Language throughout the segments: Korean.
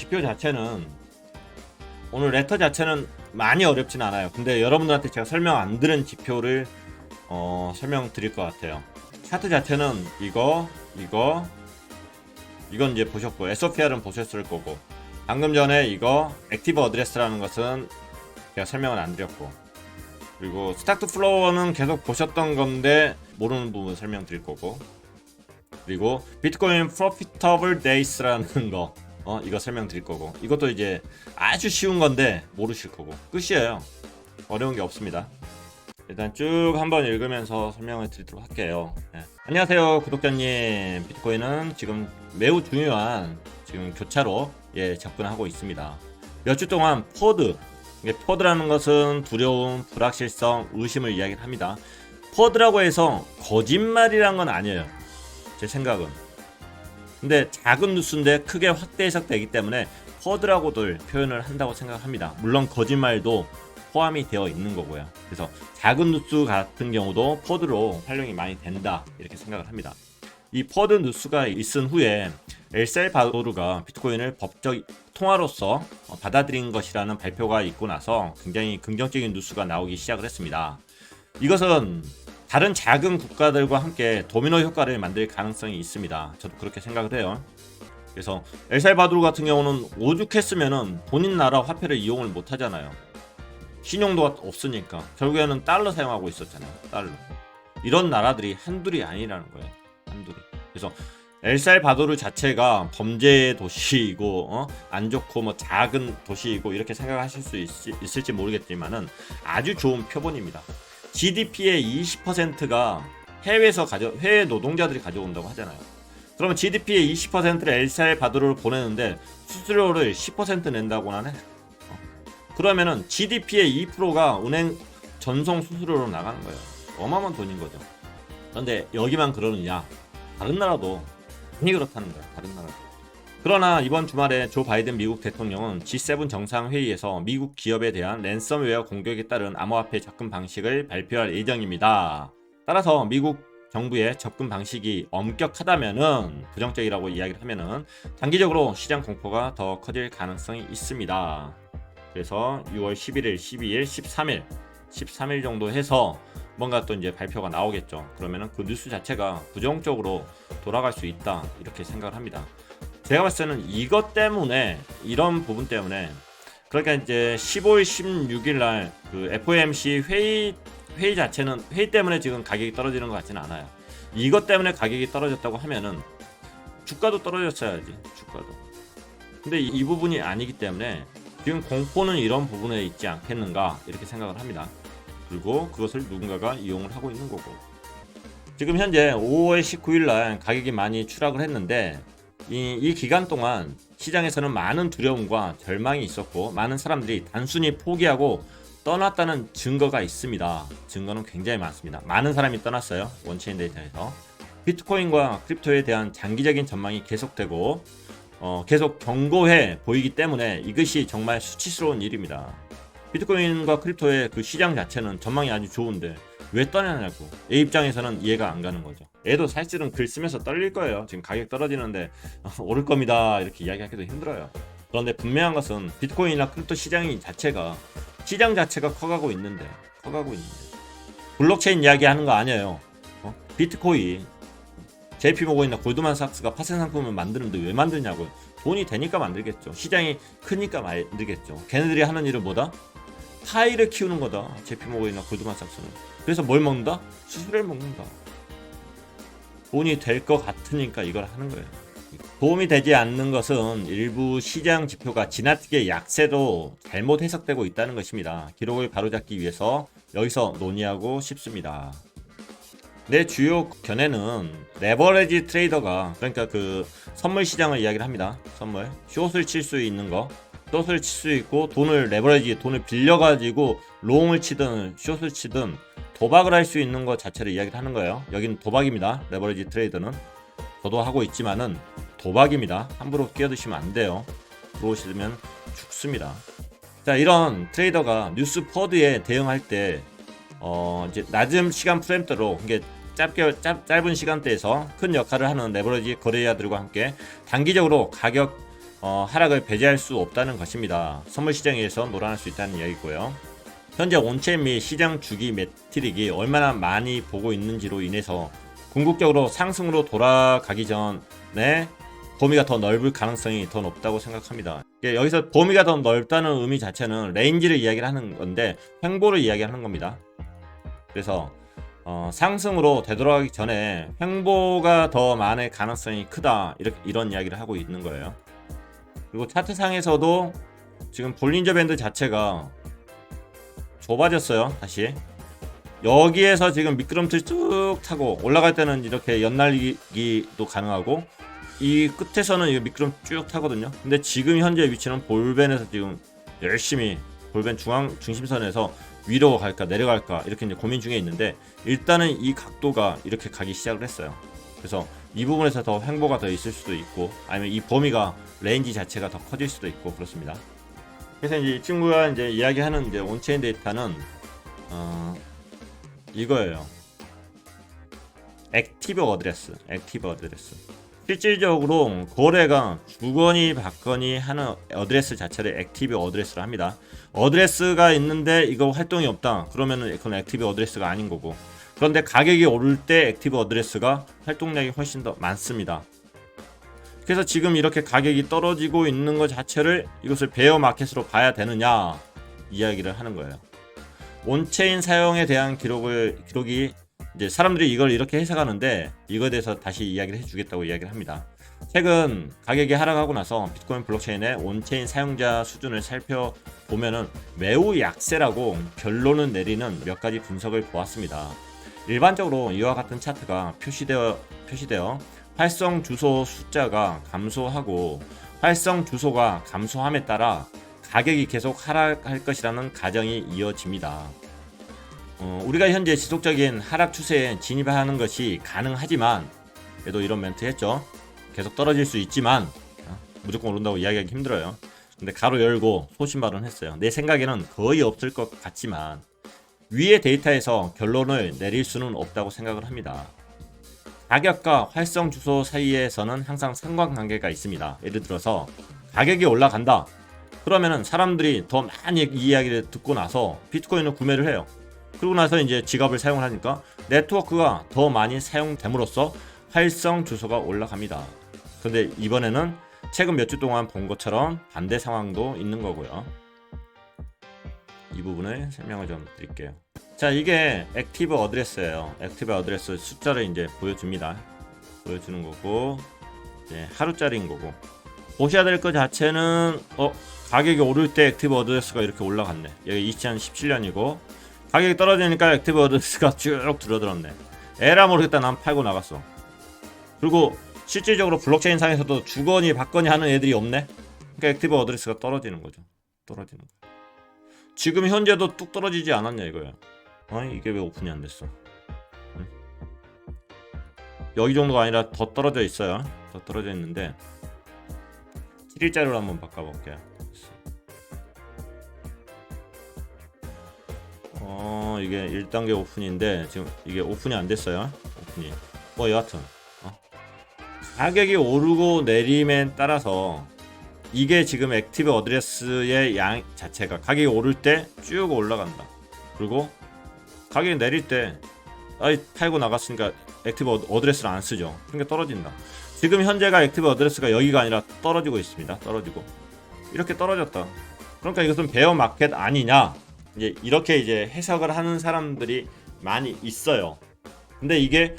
지표 자체는 오늘 레터 자체는 많이 어렵진 않아요. 근데 여러분들한테 제가 설명 안 드린 지표를 설명드릴 것 같아요. 차트 자체는 이건 이제 보셨고 SOPR은 보셨을 거고, 방금 전에 이거 액티브 어드레스라는 것은 제가 설명을 안 드렸고, 그리고 스타트 플로어는 계속 보셨던 건데 모르는 부분 설명드릴 거고, 그리고 비트코인 프로피터블 데이스라는 거 이거 설명드릴 거고, 이것도 이제 아주 쉬운 건데 모르실 거고 끝이에요. 어려운 게 없습니다. 일단 쭉 한번 읽으면서 설명을 드리도록 할게요. 네. 안녕하세요 구독자님, 비트코인은 지금 매우 중요한 지금 교차로 접근하고 있습니다. 몇 주 동안 퍼드라는 것은 두려움, 불확실성, 의심을 이야기를 합니다. 퍼드라고 해서 거짓말이란 건 아니에요, 제 생각은. 근데 작은 뉴스인데 크게 확대 해석되기 때문에 퍼드라고들 표현을 한다고 생각합니다. 물론 거짓말도 포함이 되어 있는 거고요. 그래서 작은 뉴스 같은 경우도 퍼드로 활용이 많이 된다, 이렇게 생각을 합니다. 이 퍼드 뉴스가 있은 후에 엘살바도르가 비트코인을 법적 통화로서 받아들인 것이라는 발표가 있고 나서 굉장히 긍정적인 뉴스가 나오기 시작을 했습니다. 이것은 다른 작은 국가들과 함께 도미노 효과를 만들 가능성이 있습니다. 저도 그렇게 생각을 해요. 그래서 엘살바도르 같은 경우는 오죽했으면은 본인 나라 화폐를 이용을 못 하잖아요. 신용도가 없으니까 결국에는 달러 사용하고 있었잖아요. 달러. 이런 나라들이 한둘이 아니라는 거예요. 한둘이. 그래서 엘살바도르 자체가 범죄 도시이고 안 좋고 뭐 작은 도시이고 이렇게 생각하실 수 있을지 모르겠지만은 아주 좋은 표본입니다. GDP의 20%가 해외 노동자들이 가져온다고 하잖아요. 그러면 GDP의 20%를 엘살바도르를 보내는데 수수료를 10% 낸다고는 해. 그러면은 GDP의 2%가 은행 전송 수수료로 나가는 거예요. 어마어마한 돈인 거죠. 그런데 여기만 그러느냐? 다른 나라도 많이 그렇다는 거예요. 다른 나라도. 그러나 이번 주말에 조 바이든 미국 대통령은 G7 정상회의에서 미국 기업에 대한 랜섬웨어 공격에 따른 암호화폐 접근 방식을 발표할 예정입니다. 따라서 미국 정부의 접근 방식이 엄격하다면은, 부정적이라고 이야기를 하면은 단기적으로 시장 공포가 더 커질 가능성이 있습니다. 그래서 6월 11일, 12일, 13일 정도 해서 뭔가 또 이제 발표가 나오겠죠. 그러면은 그 뉴스 자체가 부정적으로 돌아갈 수 있다, 이렇게 생각을 합니다. 제가 봤을 때는 이것 때문에, 이런 부분 때문에, 그러니까 이제 15일, 16일 날 그 FOMC 회의 자체는, 회의 때문에 지금 가격이 떨어지는 것 같지는 않아요. 이것 때문에 가격이 떨어졌다고 하면은 주가도 떨어졌어야지, 주가도. 근데 이 부분이 아니기 때문에 지금 공포는 이런 부분에 있지 않겠는가, 이렇게 생각을 합니다. 그리고 그것을 누군가가 이용을 하고 있는 거고, 지금 현재 5월 19일 날 가격이 많이 추락을 했는데 이 기간 동안 시장에서는 많은 두려움과 절망이 있었고, 많은 사람들이 단순히 포기하고 떠났다는 증거가 있습니다. 증거는 굉장히 많습니다. 많은 사람이 떠났어요. 원체인 데이터에서. 비트코인과 크립토에 대한 장기적인 전망이 계속되고 계속 견고해 보이기 때문에 이것이 정말 수치스러운 일입니다. 비트코인과 크립토의 그 시장 자체는 전망이 아주 좋은데 왜 떠나냐고, 애 입장에서는 이해가 안 가는 거죠. 애도 사실은 글 쓰면서 떨릴 거예요. 지금 가격 떨어지는데 오를 겁니다, 이렇게 이야기하기도 힘들어요. 그런데 분명한 것은 비트코인이나 크립토 시장 자체가 커가고 있는데 블록체인 이야기하는 거 아니에요. 비트코인, JP모건이나 골드만삭스가 파생 상품을 만드는데 왜 만드냐고요. 돈이 되니까 만들겠죠. 시장이 크니까 만들겠죠. 걔네들이 하는 일은 뭐다? 파이를 키우는 거다. JP모건이나 골드만삭스는. 그래서 뭘 먹는다? 수수료를 먹는다. 돈이 될 것 같으니까 이걸 하는 거예요. 도움이 되지 않는 것은 일부 시장 지표가 지나치게 약세로 잘못 해석되고 있다는 것입니다. 기록을 바로잡기 위해서 여기서 논의하고 싶습니다. 내 주요 견해는 레버리지 트레이더가, 그러니까 그 선물 시장을 이야기를 합니다. 선물, 숏을 칠 수 있는 거, 숏을 칠 수 있고, 돈을 빌려가지고 롱을 치든 숏을 치든 도박을 할 수 있는 것 자체를 이야기를 하는 거예요. 여기는 도박입니다. 레버리지 트레이더는. 저도 하고 있지만은 도박입니다. 함부로 끼어드시면 안 돼요. 들어오시면 죽습니다. 자, 이런 트레이더가 뉴스 퍼드에 대응할 때 이제 낮은 시간 프레임대로, 이게 짧은 시간대에서 큰 역할을 하는 레버리지 거래자들과 함께 단기적으로 가격 하락을 배제할 수 없다는 것입니다. 선물 시장에서 놀아날 수 있다는 이야기고요. 현재 온체인 및 시장 주기 매트릭이 얼마나 많이 보고 있는지로 인해서 궁극적으로 상승으로 돌아가기 전에 범위가 더 넓을 가능성이 더 높다고 생각합니다. 여기서 범위가 더 넓다는 의미 자체는 레인지를 이야기를 하는 건데 횡보를 이야기하는 겁니다. 그래서 상승으로 되돌아가기 전에 횡보가 더 많을 가능성이 크다, 이런 이야기를 하고 있는 거예요. 그리고 차트상에서도 지금 볼린저 밴드 자체가 좁아졌어요. 다시 여기에서 지금 미끄럼틀 쭉 타고 올라갈 때는 이렇게 연날리기도 가능하고 이 끝에서는 이 미끄럼 쭉 타거든요. 근데 지금 현재 위치는 볼벤에서 지금 열심히 볼벤 중심선에서 위로 갈까 내려갈까 이렇게 이제 고민 중에 있는데, 일단은 이 각도가 이렇게 가기 시작을 했어요. 그래서 이 부분에서 더 횡보가 더 있을 수도 있고, 아니면 이 범위가 레인지 자체가 더 커질 수도 있고 그렇습니다. 그래서 이제 이 친구가 이제 이야기하는 이제 온체인 데이터는 이거예요. 액티브 어드레스. 실질적으로 거래가 주거니 받거니 하는 어드레스 자체를 액티브 어드레스로 합니다. 어드레스가 있는데 이거 활동이 없다 그러면은 그건 액티브 어드레스가 아닌 거고, 그런데 가격이 오를 때 액티브 어드레스가 활동량이 훨씬 더 많습니다. 그래서 지금 이렇게 가격이 떨어지고 있는 것 자체를 이것을 베어 마켓으로 봐야 되느냐 이야기를 하는 거예요. 온체인 사용에 대한 기록이 이제 사람들이 이걸 이렇게 해석하는데, 이거에 대해서 다시 이야기를 해주겠다고 이야기를 합니다. 최근 가격이 하락하고 나서 비트코인 블록체인의 온체인 사용자 수준을 살펴보면은 매우 약세라고 결론을 내리는 몇 가지 분석을 보았습니다. 일반적으로 이와 같은 차트가 표시되어 활성 주소 숫자가 감소하고 활성 주소가 감소함에 따라 가격이 계속 하락할 것이라는 가정이 이어집니다. 우리가 현재 지속적인 하락 추세에 진입하는 것이 가능하지만, 그래도 이런 멘트 했죠. 계속 떨어질 수 있지만 무조건 오른다고 이야기하기 힘들어요. 근데 가로 열고 소신 발언했어요. 내 생각에는 거의 없을 것 같지만 위의 데이터에서 결론을 내릴 수는 없다고 생각을 합니다. 가격과 활성 주소 사이에서는 항상 상관관계가 있습니다. 예를 들어서 가격이 올라간다 그러면은 사람들이 더 많이 이 이야기를 듣고 나서 비트코인을 구매를 해요. 그러고 나서 이제 지갑을 사용을 하니까 네트워크가 더 많이 사용됨으로써 활성 주소가 올라갑니다. 그런데 이번에는 최근 몇 주 동안 본 것처럼 반대 상황도 있는 거고요. 이 부분을 설명을 좀 드릴게요. 자, 이게 액티브 어드레스예요. 액티브 어드레스 숫자를 이제 보여주는 거고, 이제 하루짜리인 거고, 보셔야 될 것 자체는 가격이 오를 때 액티브 어드레스가 이렇게 올라갔네. 여기 2017년이고 가격이 떨어지니까 액티브 어드레스가 쭉 줄어들었네. 에라 모르겠다, 난 팔고 나갔어. 그리고 실질적으로 블록체인 상에서도 주거니 받거니 하는 애들이 없네. 그러니까 액티브 어드레스가 떨어지는 거죠. 지금 현재도 뚝 떨어지지 않았냐 이거야. 아니 이게 왜 오픈이 안 됐어? 응? 여기 정도가 아니라 더 떨어져 있어요. 더 떨어져 있는데 7일짜리로 한번 바꿔볼게요. 이게 1단계 오픈인데 지금 이게 오픈이 안 됐어요. 오픈이. 여하튼 가격이 오르고 내림에 따라서 이게 지금 액티브 어드레스의 양 자체가 가격이 오를 때 쭉 올라간다. 그리고 가격이 내릴 때 팔고 나갔으니까 액티브 어드레스를 안 쓰죠. 그러니까 떨어진다. 지금 현재가 액티브 어드레스가 여기가 아니라 떨어지고 있습니다. 이렇게 떨어졌다. 그러니까 이것은 베어 마켓 아니냐? 이렇게 이제 해석을 하는 사람들이 많이 있어요. 근데 이게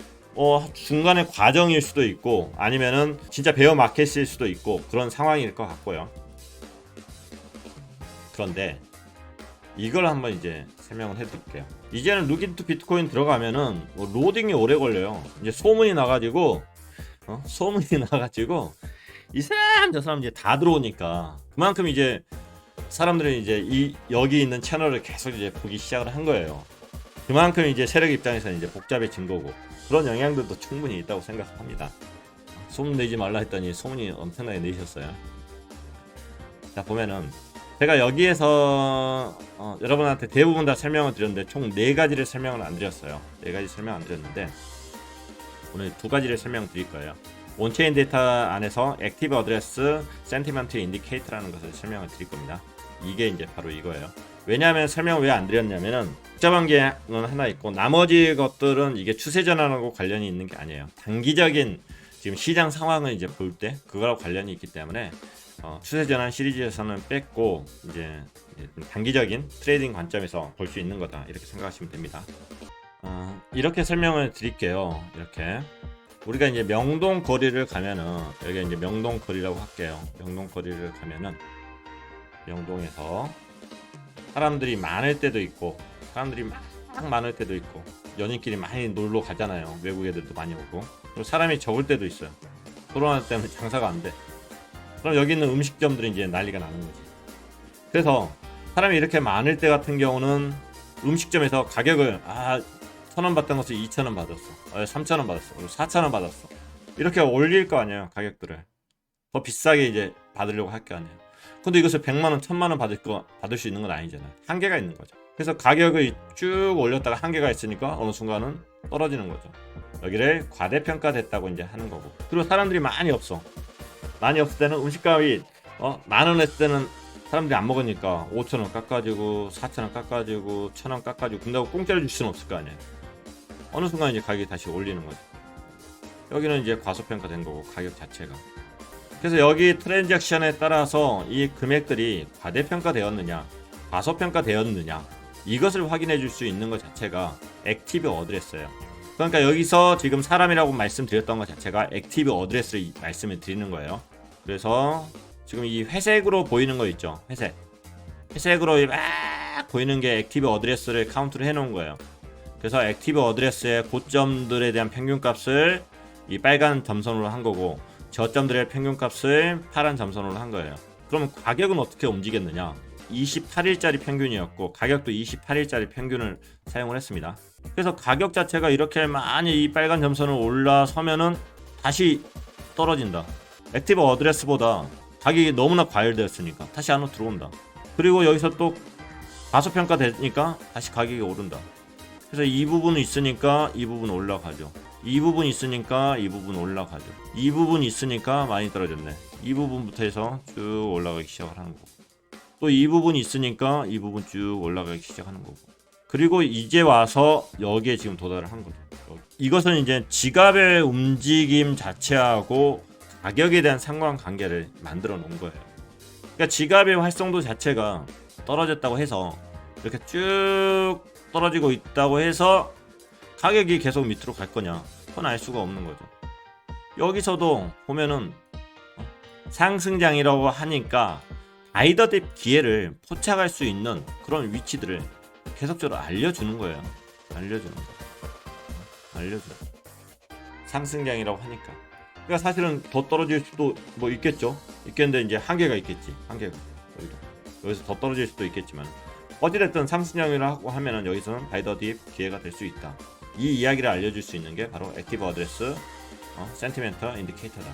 중간의 과정일 수도 있고 아니면은 진짜 베어 마켓일 수도 있고 그런 상황일 것 같고요. 그런데 이걸 한번 이제 설명을 해드릴게요. 이제는 룩인투 비트코인 들어가면은 로딩이 오래 걸려요. 이제 소문이 나가지고 이 사람 저 사람 이제 다 들어오니까 그만큼 이제 사람들은 이제 여기 있는 채널을 계속 이제 보기 시작을 한 거예요. 그만큼 이제 세력 입장에서는 이제 복잡해진 거고 그런 영향들도 충분히 있다고 생각합니다. 소문 내지 말라 했더니 소문이 엄청나게 내셨어요. 자, 보면은 제가 여기에서 여러분한테 대부분 다 설명을 드렸는데 총 4가지를 설명을 안 드렸어요. 4가지 설명 안 드렸는데 오늘 2가지를 설명드릴 거예요. 온체인 데이터 안에서 액티브 어드레스 센티먼트 인디케이터라는 것을 설명을 드릴 겁니다. 이게 이제 바로 이거예요. 왜냐하면 설명을 왜 안 드렸냐면은 복잡한 게 하나 있고 나머지 것들은 이게 추세 전환하고 관련이 있는 게 아니에요. 단기적인 지금 시장 상황을 이제 볼 때 그거랑 관련이 있기 때문에 추세 전환 시리즈에서는 뺐고 이제 단기적인 트레이딩 관점에서 볼 수 있는 거다 이렇게 생각하시면 됩니다. 이렇게 설명을 드릴게요. 이렇게 우리가 이제 명동 거리를 가면은 여기 이제 명동 거리라고 할게요. 명동 거리를 가면은 명동에서 사람들이 많을 때도 있고 사람들이 막 많을 때도 있고 연인끼리 많이 놀러 가잖아요. 외국 애들도 많이 오고 그리고 사람이 적을 때도 있어요. 코로나 때문에 장사가 안 돼. 그럼 여기 있는 음식점들이 이제 난리가 나는 거지. 그래서 사람이 이렇게 많을 때 같은 경우는 음식점에서 가격을 1,000원 받던 것을 2,000원 받았어. 3,000원 받았어. 그리고 4,000원 받았어. 이렇게 올릴 거 아니에요. 가격들을. 더 비싸게 이제 받으려고 할 거 아니에요. 근데 이것을 100만원, 1,000만원 받을 수 있는 건 아니잖아요. 한계가 있는 거죠. 그래서 가격을 쭉 올렸다가 한계가 있으니까 어느 순간은 떨어지는 거죠. 여기를 과대평가됐다고 이제 하는 거고. 그리고 사람들이 많이 없어. 많이 없을 때는 음식값이 만원 했을 때는 사람들이 안 먹으니까 5,000원 깎아주고 4,000원 깎아주고 1,000원 깎아주고 근데 공짜로 줄 수는 없을 거 아니에요. 어느 순간 이제 가격이 다시 올리는 거죠. 여기는 이제 과소평가된 거고 가격 자체가. 그래서 여기 트랜잭션에 따라서 이 금액들이 과대평가되었느냐 과소평가되었느냐 이것을 확인해 줄 수 있는 것 자체가 액티브 어드레스예요. 그러니까 여기서 지금 사람이라고 말씀드렸던 것 자체가 액티브 어드레스를 말씀을 드리는 거예요. 그래서 지금 이 회색으로 보이는 거 있죠. 회색으로 막 보이는 게 액티브 어드레스를 카운트를 해 놓은 거예요. 그래서 액티브 어드레스의 고점들에 대한 평균값을 이 빨간 점선으로 한 거고 저점들의 평균값을 파란 점선으로 한 거예요. 그러면 가격은 어떻게 움직였느냐? 28일짜리 평균이었고 가격도 28일짜리 평균을 사용을 했습니다. 그래서 가격 자체가 이렇게 많이 이 빨간 점선을 올라서면은 다시 떨어진다. 액티브 어드레스보다 가격이 너무나 과열되었으니까 다시 안으로 들어온다. 그리고 여기서 또 과소평가 되니까 다시 가격이 오른다. 그래서 이 부분이 있으니까 이 부분 올라가죠. 이 부분 있으니까 이 부분 올라가죠. 이 부분 있으니까 많이 떨어졌네. 이 부분부터 해서 쭉 올라가기 시작을 하는 거고 또 이 부분이 있으니까 이 부분 쭉 올라가기 시작하는 거고 그리고 이제 와서 여기에 지금 도달을 한 거죠. 이것은 이제 지갑의 움직임 자체하고 가격에 대한 상관관계를 만들어 놓은 거예요. 그러니까 지갑의 활성도 자체가 떨어졌다고 해서 이렇게 쭉 떨어지고 있다고 해서 가격이 계속 밑으로 갈 거냐? 그건 알 수가 없는 거죠. 여기서도 보면은 상승장이라고 하니까 바이더딥 기회를 포착할 수 있는 그런 위치들을 계속적으로 알려주는 거예요. 알려주는 상승장이라고 하니까. 그러니까 사실은 더 떨어질 수도 뭐 있겠죠. 있겠는데 이제 한계가 있겠지. 한계가 여기서 더 떨어질 수도 있겠지만 어찌됐든 상승장이라고 하면은 여기서는 바이더딥 기회가 될 수 있다. 이 이야기를 알려줄 수 있는 게 바로 액티브 어드레스 센티멘터 인디케이터다.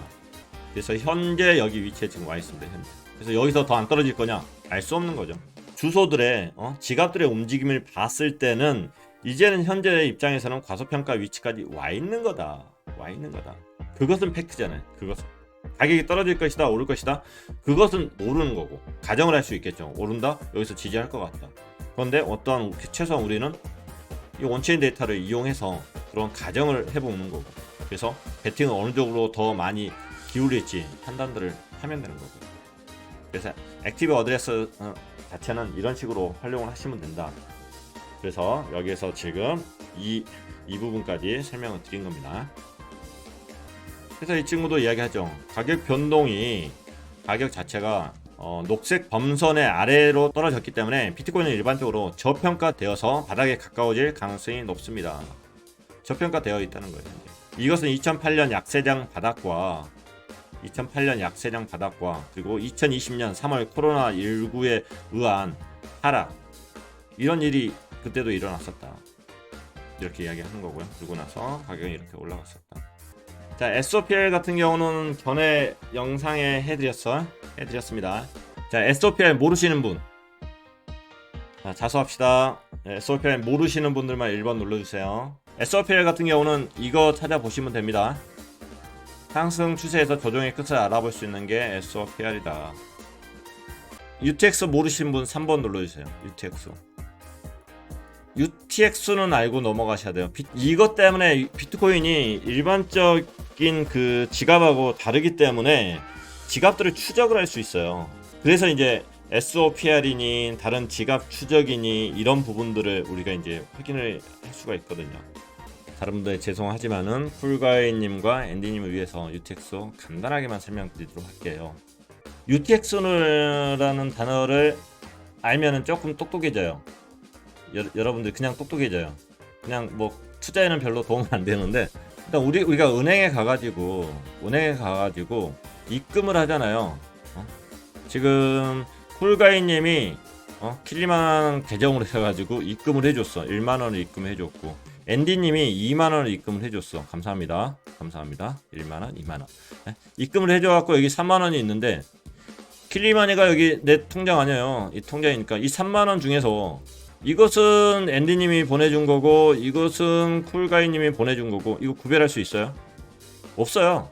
그래서 현재 여기 위치에 지금 와 있습니다. 현재. 그래서 여기서 더 안 떨어질 거냐? 알 수 없는 거죠. 주소들의 지갑들의 움직임을 봤을 때는 이제는 현재의 입장에서는 과소평가 위치까지 와 있는 거다. 그것은 팩트잖아요. 그것은 가격이 떨어질 것이다, 오를 것이다. 그것은 모르는 거고 가정을 할 수 있겠죠. 오른다, 여기서 지지할 것 같다. 그런데 어떠한 최소한 우리는 이 원체인 데이터를 이용해서 그런 가정을 해보는 거고 그래서 베팅을 어느 쪽으로 더 많이 기울일지 판단들을 하면 되는 거고 그래서 액티브 어드레스 자체는 이런 식으로 활용을 하시면 된다. 그래서 여기에서 지금 이 부분까지 설명을 드린 겁니다. 그래서 이 친구도 이야기하죠. 가격 변동이 가격 자체가 녹색 범선의 아래로 떨어졌기 때문에 비트코인은 일반적으로 저평가되어서 바닥에 가까워질 가능성이 높습니다. 저평가되어 있다는 거예요. 이것은 2008년 약세장 바닥과 그리고 2020년 3월 코로나19에 의한 하락 이런 일이 그때도 일어났었다. 이렇게 이야기하는 거고요. 그리고 나서 가격이 이렇게 올라갔었다. 자, SOPL 같은 경우는 전에 영상에 해드렸습니다. 자, SOPL 모르시는 분, 자, 자수합시다. SOPL 모르시는 분들만 1번 눌러주세요. SOPL 같은 경우는 이거 찾아보시면 됩니다. 상승 추세에서 조정의 끝을 알아볼 수 있는 게 SOPR이다. UTX 모르신 분 3번 눌러주세요. UTX는 알고 넘어가셔야 돼요. 이것 때문에 비트코인이 일반적인 그 지갑하고 다르기 때문에 지갑들을 추적을 할 수 있어요. 그래서 이제 SOPR이니 다른 지갑 추적이니 이런 부분들을 우리가 이제 확인을 할 수가 있거든요. 다른 분들 죄송하지만은 쿨가이님과 앤디님을 위해서 UTX 간단하게만 설명드리도록 할게요. UTX라는 단어를 알면은 조금 똑똑해져요. 여러분들 그냥 똑똑해져요. 그냥 뭐 투자에는 별로 도움 안 되는데 일단 우리가 은행에 가가지고 입금을 하잖아요. 지금 쿨가이님이 킬리만 계정으로 해가지고 입금을 해줬어. 1만 원을 입금해줬고 앤디님이 2만 원을 입금을 해줬어. 감사합니다. 1만 원, 2만 원. 네? 입금을 해줘갖고 여기 3만 원이 있는데 킬리마니가 여기 내 통장 아니에요. 이 통장이니까 이 3만 원 중에서 이것은 앤디님이 보내준 거고 이것은 쿨가이님이 보내준 거고 이거 구별할 수 있어요? 없어요.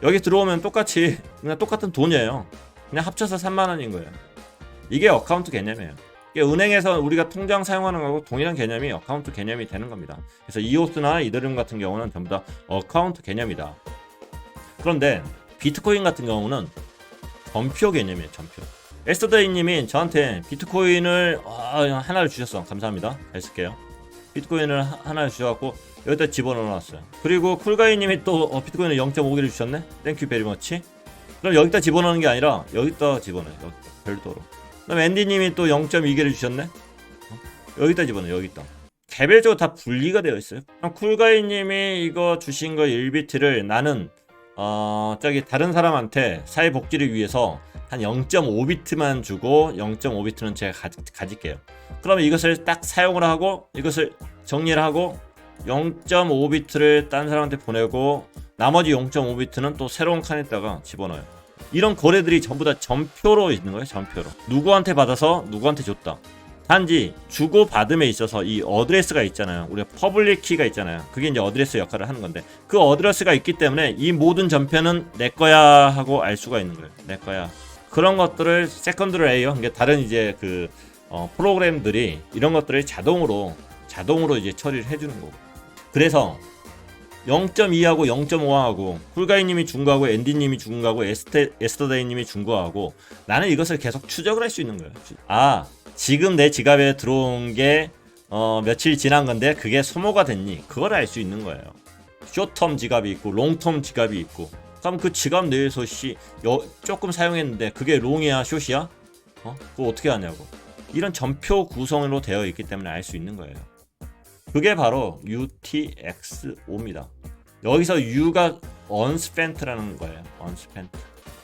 여기 들어오면 똑같이 그냥 똑같은 돈이에요. 그냥 합쳐서 3만 원인 거예요. 이게 어카운트 개념이에요. 이게 은행에서 우리가 통장 사용하는 거하고 동일한 개념이 어카운트 개념이 되는 겁니다. 그래서 이오스나 이더리움 같은 경우는 전부 다 어카운트 개념이다. 그런데 비트코인 같은 경우는 전표 개념이에요. 전표. 에스터데이님이 저한테 비트코인을 하나를 주셨어. 감사합니다. 잘 쓸게요. 비트코인을 하나를 주셔갖고 여기다 집어넣어놨어요. 그리고 쿨가이님이 또 비트코인을 0.5개를 주셨네. 땡큐 베리머치. 그럼 여기다 집어넣는 게 아니라 여기다 집어넣어요. 여기다 별도로. 그다음 앤디님이 또 0.2개를 주셨네. 여기다 집어넣어요. 여기다. 개별적으로 다 분리가 되어 있어요. 쿨가이님이 이거 주신 거 1비트를 나는 저기 다른 사람한테 사회복지를 위해서 한 0.5비트만 주고 0.5비트는 제가 가질게요. 그러면 이것을 딱 사용을 하고 이것을 정리를 하고 0.5비트를 딴 사람한테 보내고 나머지 0.5비트는 또 새로운 칸에다가 집어넣어요. 이런 거래들이 전부 다 전표로 있는 거예요. 전표로. 누구한테 받아서 누구한테 줬다. 단지 주고받음에 있어서 이 어드레스가 있잖아요. 우리가 퍼블릭 키가 있잖아요. 그게 이제 어드레스 역할을 하는 건데 그 어드레스가 있기 때문에 이 모든 전표는 내 거야 하고 알 수가 있는 거예요. 내 거야. 그런 것들을 세컨드 레이어, 그러니까 다른 이제 그 프로그램들이 이런 것들을 자동으로 이제 처리를 해주는 거고. 그래서 0.2하고 0.5하고 쿨가이님이 준 거하고 앤디님이 준 거하고 에스터데이님이 준 거하고 나는 이것을 계속 추적을 할 수 있는 거예요. 지금 내 지갑에 들어온 게 며칠 지난 건데 그게 소모가 됐니? 그걸 알 수 있는 거예요. 숏텀 지갑이 있고 롱텀 지갑이 있고 그럼 그 지갑 내에서 조금 사용했는데 그게 롱이야 숏이야? 그거 어떻게 하냐고. 이런 전표 구성으로 되어 있기 때문에 알 수 있는 거예요. 그게 바로 UTXO입니다. 여기서 U가 unspent라는 거예요.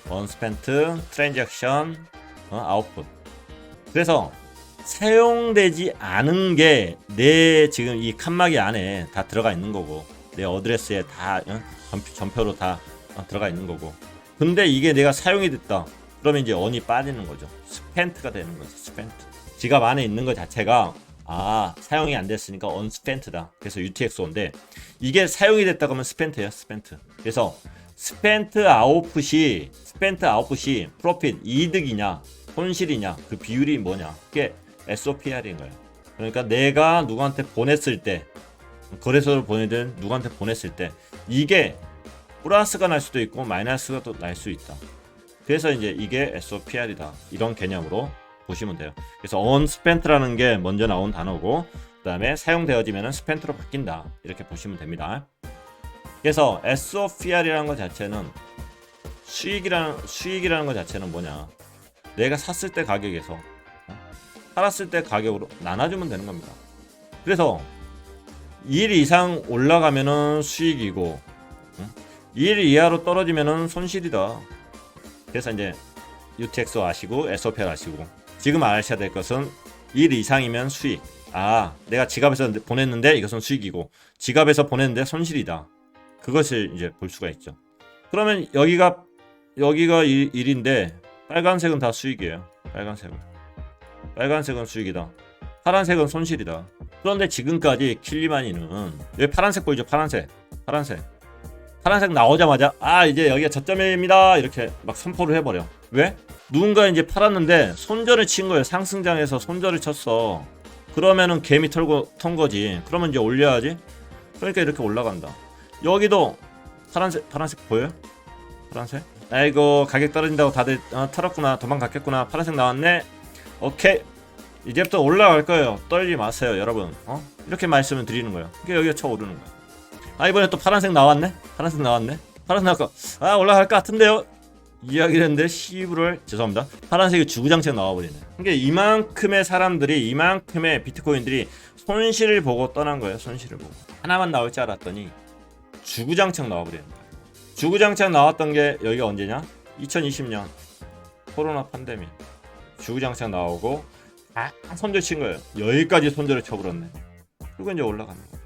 unspent transaction output. 그래서 사용되지 않은 게 내 지금 이 칸막이 안에 다 들어가 있는 거고 내 어드레스에 다 전표로 다 들어가 있는 거고. 근데 이게 내가 사용이 됐다. 그러면 이제 언이 빠지는 거죠. 스펜트가 되는 거죠. 스펜트. 지갑 안에 있는 것 자체가 사용이 안 됐으니까 unspent다. 그래서 UTXO인데 이게 사용이 됐다 그러면 스펜트예요. 스펜트. 그래서 스펜트 아웃풋이 프로핏 이득이냐 손실이냐 그 비율이 뭐냐 그게 SOPR인 거예요. 그러니까 내가 누구한테 보냈을 때 거래소를 보내든 누구한테 보냈을 때 이게 플러스가 날 수도 있고 마이너스가 또 날 수 있다. 그래서 이제 이게 SOPR이다. 이런 개념으로 보시면 돼요. 그래서 unspent라는 게 먼저 나온 단어고 그 다음에 사용되어지면 spent로 바뀐다. 이렇게 보시면 됩니다. 그래서 SOPR이라는 것 자체는 수익이라는 것 자체는 뭐냐. 내가 샀을 때 가격에서 팔았을 때 가격으로 나눠주면 되는 겁니다. 그래서 1 이상 올라가면은 수익이고 1 이하로 떨어지면은 손실이다. 그래서 이제 UTXO 아시고 SOPR 아시고 지금 아셔야 될 것은 1 이상이면 수익. 내가 지갑에서 보냈는데 이것은 수익이고 지갑에서 보냈는데 손실이다. 그것을 이제 볼 수가 있죠. 그러면 여기가 1인데 빨간색은 다 수익이에요. 빨간색은 수익이다. 파란색은 손실이다. 그런데 지금까지 킬리마니는 여기 파란색 보이죠? 파란색 파란색 나오자마자 아 이제 여기가 저점입니다 이렇게 막 선포를 해버려. 왜? 누군가 이제 팔았는데 손절을 친 거예요. 상승장에서 손절을 쳤어. 그러면은 개미 턴 거지. 그러면 이제 올려야지. 그러니까 이렇게 올라간다. 여기도 파란색 보여요? 파란색? 아이고 가격 떨어진다고 다들 털었구나. 도망갔겠구나. 파란색 나왔네. 오케이. 이제부터 올라갈 거예요. 떨지 마세요 여러분. 이렇게 말씀을 드리는 거예요. 그러니까 여기가 쳐 오르는 거야. 아 이번에 또 파란색 나왔네. 파란색 나왔고 아 올라갈 것 같은데요. 이야기를 했는데 시부를 죄송합니다. 파란색이 주구장창 나와버리네. 그러니까 이만큼의 사람들이 이만큼의 비트코인들이 손실을 보고 떠난 거예요. 손실을 보고 하나만 나올 줄 알았더니 주구장창 나와버리는 거예요. 주구장창 나왔던 게 여기가 언제냐? 2020년 코로나 팬데믹 주구장창 나오고 다 손절 친 거예요. 여기까지 손절을 쳐버렸네. 그리고 이제 올라가는 거예요.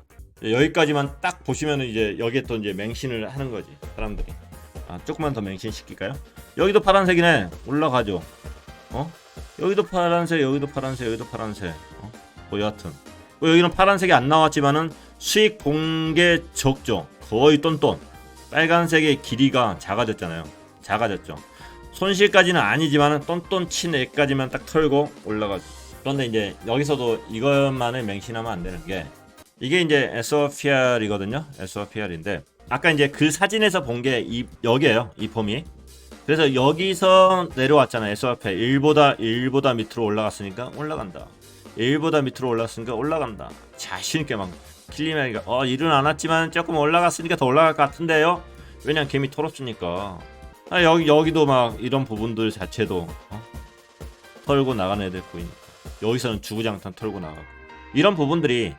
여기까지만 딱 보시면은 이제 여기에 또 이제 맹신을 하는 거지 사람들이. 조금만 더 맹신 시킬까요? 여기도 파란색이네. 올라가죠. 여기도 파란색, 여기도 파란색, 여기도 파란색. 뭐 여하튼 여기는 파란색이 안 나왔지만은 수익 공개 적죠. 거의 똔똔. 빨간색의 길이가 작아졌잖아요. 작아졌죠. 손실까지는 아니지만은 똔똔 친 애까지만 딱 털고 올라가죠. 그런데 이제 여기서도 이것만을 맹신하면 안 되는 게 이게 이제 SOPR이거든요. SOPR인데 아까 이제 그 사진에서 본 게 여기에요. 이 폼이. 그래서 여기서 내려왔잖아요. SOPR 1보다 밑으로 올라갔으니까 올라간다. 1보다 밑으로 올라갔으니까 올라간다. 자신있게 막 킬리맨이가 일은 안 왔지만 조금 올라갔으니까 더 올라갈 것 같은데요. 왜냐면 개미 털었으니까. 여기도 막 이런 부분들 자체도 털고 나가는 애들 보이니까 여기서는 주구장창 털고 나가고 이런 부분들이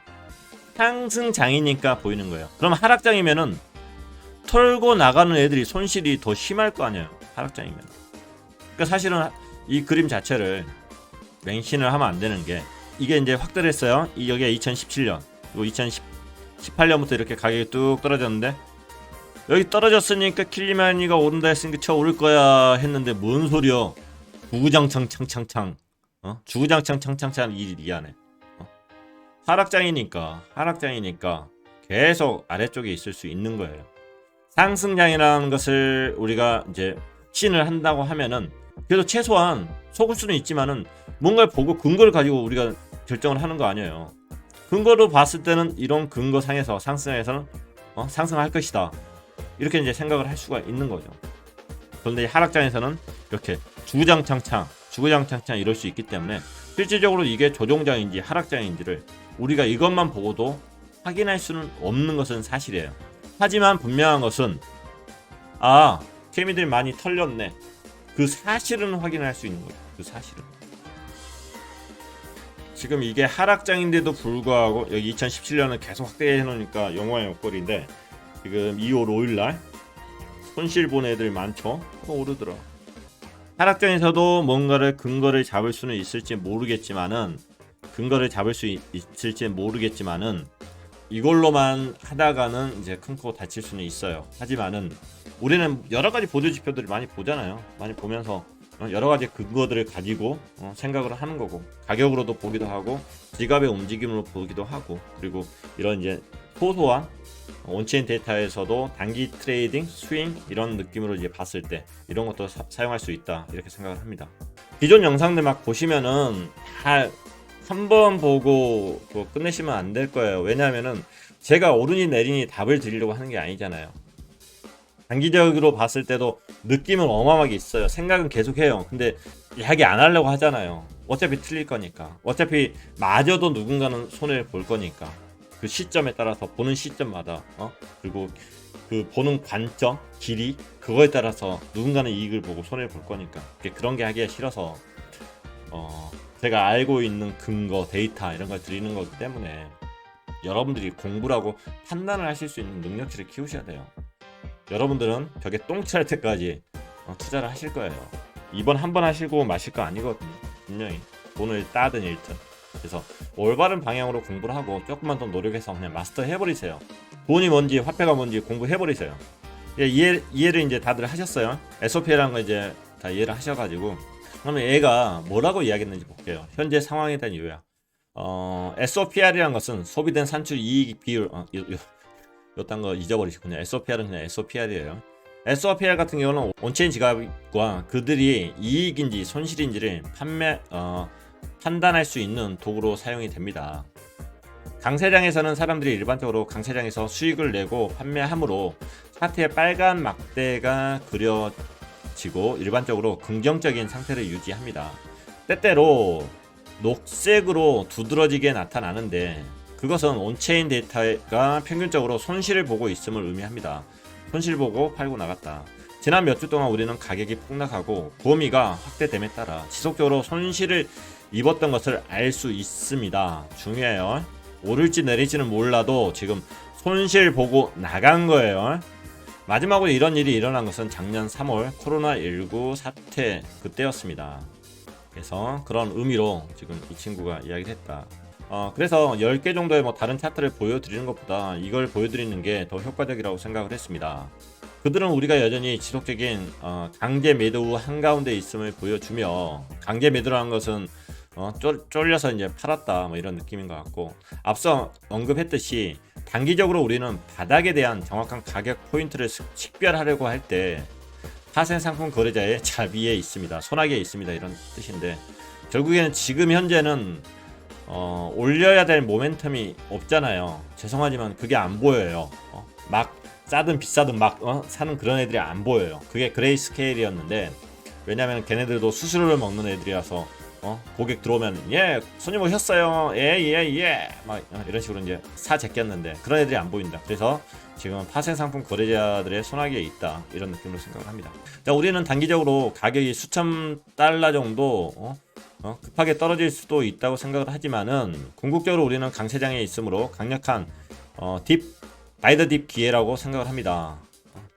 상승장이니까 보이는 거예요. 그럼 하락장이면은 털고 나가는 애들이 손실이 더 심할 거 아니에요. 하락장이면. 그러니까 사실은 이 그림 자체를 맹신을 하면 안 되는 게 이게 이제 확대를 했어요. 여기가 2017년 그리고 2018년부터 이렇게 가격이 뚝 떨어졌는데 여기 떨어졌으니까 킬리마니가 오른다 했으니까 쳐 오를 거야 했는데 뭔 소리야. 주구장창 창창창 주구장창 창창창 이 안에 하락장이니까 계속 아래쪽에 있을 수 있는 거예요. 상승장이라는 것을 우리가 이제 확신을 한다고 하면은 그래도 최소한 속을 수는 있지만은 뭔가를 보고 근거를 가지고 우리가 결정을 하는 거 아니에요. 근거로 봤을 때는 이런 근거 상에서 상승장에서는 상승할 것이다. 이렇게 이제 생각을 할 수가 있는 거죠. 그런데 하락장에서는 이렇게 주구장창 이럴 수 있기 때문에 실질적으로 이게 조종장인지 하락장인지를 우리가 이것만 보고도 확인할 수는 없는 것은 사실이에요. 하지만 분명한 것은 케미들이 많이 털렸네. 그 사실은 확인할 수 있는 거예요. 그 사실은. 지금 이게 하락장인데도 불구하고 여기 2017년은 계속 확대해 놓으니까 영화의 역벌인데 지금 2월 5일날 손실 본 애들 많죠. 오르더라. 하락장에서도 뭔가를 근거를 잡을 수는 있을지 모르겠지만은 이걸로만 하다가는 이제 큰 코 다칠 수는 있어요. 하지만은 우리는 여러 가지 보조 지표들을 많이 보잖아요. 많이 보면서 여러 가지 근거들을 가지고 생각을 하는 거고 가격으로도 보기도 하고 지갑의 움직임으로 보기도 하고 그리고 이런 이제 소소한 온체인 데이터에서도 단기 트레이딩, 스윙 이런 느낌으로 이제 봤을 때 이런 것도 사용할 수 있다 이렇게 생각을 합니다. 기존 영상들 막 보시면은 다 한 번 보고 끝내시면 안 될 거예요. 왜냐하면은 제가 오르니 내리니 답을 드리려고 하는 게 아니잖아요. 단기적으로 봤을 때도 느낌은 어마어마하게 있어요. 생각은 계속해요. 근데 이야기 안 하려고 하잖아요. 어차피 틀릴 거니까. 어차피 맞아도 누군가는 손해를 볼 거니까. 그 시점에 따라서 보는 시점마다 그리고 그 보는 관점, 길이 그거에 따라서 누군가는 이익을 보고 손해를 볼 거니까 그런 게 하기가 싫어서 제가 알고 있는 근거, 데이터 이런 걸 드리는 거기 때문에 여러분들이 공부를 하고 판단을 하실 수 있는 능력치를 키우셔야 돼요. 여러분들은 벽에 똥칠할 때까지 투자를 하실 거예요. 이번 한 번 하시고 마실 거 아니거든요. 분명히 돈을 따든 잃든. 그래서 올바른 방향으로 공부를 하고 조금만 더 노력해서 그냥 마스터 해버리세요. 돈이 뭔지 화폐가 뭔지 공부해버리세요. 이해를 이제 다들 하셨어요. SOP라는 거 이제 다 이해를 하셔가지고 그러면 얘가 뭐라고 이야기했는지 볼게요. 현재 상황에 대한 이유야. SOPR이라는 것은 소비된 산출 이익 비율 요딴 거 잊어버리시고 그냥 SOPR은 그냥 SOPR이에요. SOPR 같은 경우는 온체인 지갑과 그들이 이익인지 손실인지를 판단할 수 있는 도구로 사용이 됩니다. 강세장에서는 사람들이 일반적으로 강세장에서 수익을 내고 판매하므로 차트에 빨간 막대가 그려지고 일반적으로 긍정적인 상태를 유지합니다. 때때로 녹색으로 두드러지게 나타나는데 그것은 온체인 데이터가 평균적으로 손실을 보고 있음을 의미합니다. 손실 보고 팔고 나갔다. 지난 몇 주 동안 우리는 가격이 폭락하고 구호미가 확대됨에 따라 지속적으로 손실을 입었던 것을 알 수 있습니다. 중요해요. 오를지 내릴지는 몰라도 지금 손실 보고 나간 거예요. 마지막으로 이런 일이 일어난 것은 작년 3월 코로나19 사태 그때였습니다. 그래서 그런 의미로 지금 이 친구가 이야기를 했다. 그래서 10개 정도의 다른 차트를 보여드리는 것보다 이걸 보여드리는 게 더 효과적이라고 생각을 했습니다. 그들은 우리가 여전히 지속적인 강제 매도 한가운데 있음을 보여주며, 강제 매도라는 것은 쫄려서 이제 팔았다 이런 느낌인 것 같고, 앞서 언급했듯이 단기적으로 우리는 바닥에 대한 정확한 가격 포인트를 식별하려고 할 때 파생 상품 거래자의 자비에 있습니다. 손아귀에 있습니다. 이런 뜻인데, 결국에는 지금 현재는 올려야 될 모멘텀이 없잖아요. 죄송하지만 그게 안 보여요. 막 싸든 비싸든 막 사는 그런 애들이 안 보여요. 그게 그레이스케일이었는데, 왜냐면 걔네들도 수수료를 먹는 애들이라서 고객 들어오면 예 손님 오셨어요 예 막 이런 식으로 이제 사 제꼈는데 그런 애들이 안 보인다. 그래서 지금 파생 상품 거래자들의 손아귀에 있다 이런 느낌으로 생각을 합니다. 자, 우리는 단기적으로 가격이 수천 달러 정도 급하게 떨어질 수도 있다고 생각을 하지만은 궁극적으로 우리는 강세장에 있으므로 강력한 딥 바이 더 딥 기회라고 생각을 합니다.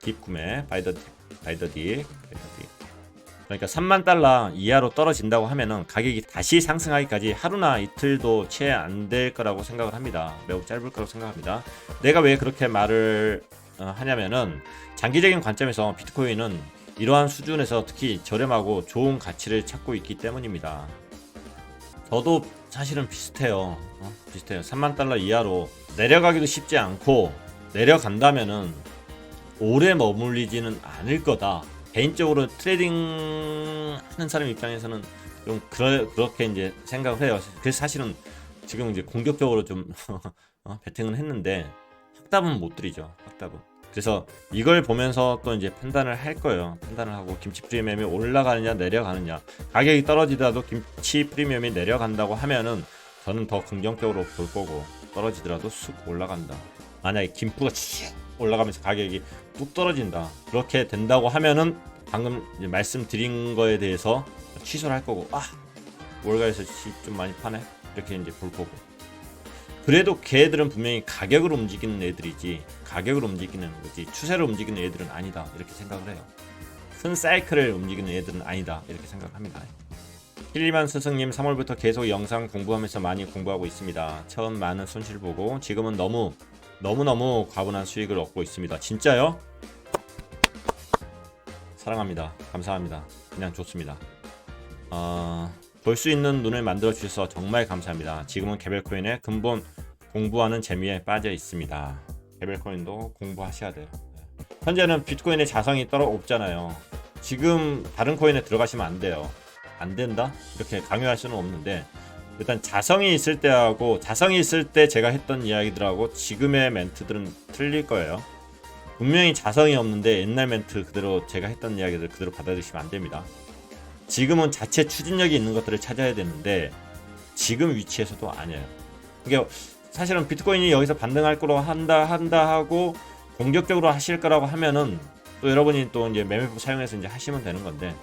딥 구매 바이 더 딥. 그러니까 3만 달러 이하로 떨어진다고 하면은 가격이 다시 상승하기까지 하루나 이틀도 채 안 될 거라고 생각을 합니다. 매우 짧을 거라고 생각합니다. 내가 왜 그렇게 말을 하냐면은 장기적인 관점에서 비트코인은 이러한 수준에서 특히 저렴하고 좋은 가치를 찾고 있기 때문입니다. 저도 사실은 비슷해요. 3만 달러 이하로 내려가기도 쉽지 않고, 내려간다면은 오래 머물리지는 않을 거다. 개인적으로 트레이딩 하는 사람 입장에서는 좀 그렇게 이제 생각을 해요. 그래서 사실은 지금 이제 공격적으로 좀 베팅은 했는데 확답은 못 드리죠. 확답은. 그래서 이걸 보면서 또 이제 판단을 할 거예요. 판단을 하고 김치 프리미엄이 올라가느냐 내려가느냐, 가격이 떨어지더라도 김치 프리미엄이 내려간다고 하면은 저는 더 긍정적으로 볼 거고, 떨어지더라도 쑥 올라간다. 만약에 김프가 쭉 올라가면서 가격이 뚝 떨어진다, 그렇게 된다고 하면은 방금 이제 말씀드린 거에 대해서 취소를 할 거고, 월가에서 좀 많이 파네 이렇게 이제 볼 거고. 그래도 걔들은 분명히 가격을 움직이는 애들이지, 가격을 움직이는 거지 추세를 움직이는 애들은 아니다 이렇게 생각을 해요. 큰 사이클을 움직이는 애들은 아니다 이렇게 생각을 합니다. 필리만 스승님, 3월부터 계속 영상 공부하면서 많이 공부하고 있습니다. 처음 많은 손실 보고 지금은 너무너무 과분한 수익을 얻고 있습니다. 진짜요? 사랑합니다. 감사합니다. 그냥 좋습니다. 볼 수 있는 눈을 만들어 주셔서 정말 감사합니다. 지금은 개별코인의 근본 공부하는 재미에 빠져 있습니다. 개별코인도 공부하셔야 돼요. 현재는 비트코인의 자성이 없잖아요. 지금 다른 코인에 들어가시면 안 돼요. 안 된다? 이렇게 강요할 수는 없는데, 일단 자성이 있을 때하고, 자성이 있을 때 제가 했던 이야기들하고 지금의 멘트들은 틀릴 거예요. 분명히 자성이 없는데 옛날 멘트 그대로 제가 했던 이야기들 그대로 받아들이시면 안 됩니다. 지금은 자체 추진력이 있는 것들을 찾아야 되는데 지금 위치에서도 아니에요. 그러니까 사실은 비트코인이 여기서 반등할 거로 한다 하고 공격적으로 하실 거라고 하면은 또 여러분이 또 이제 매매법 사용해서 이제 하시면 되는 건데,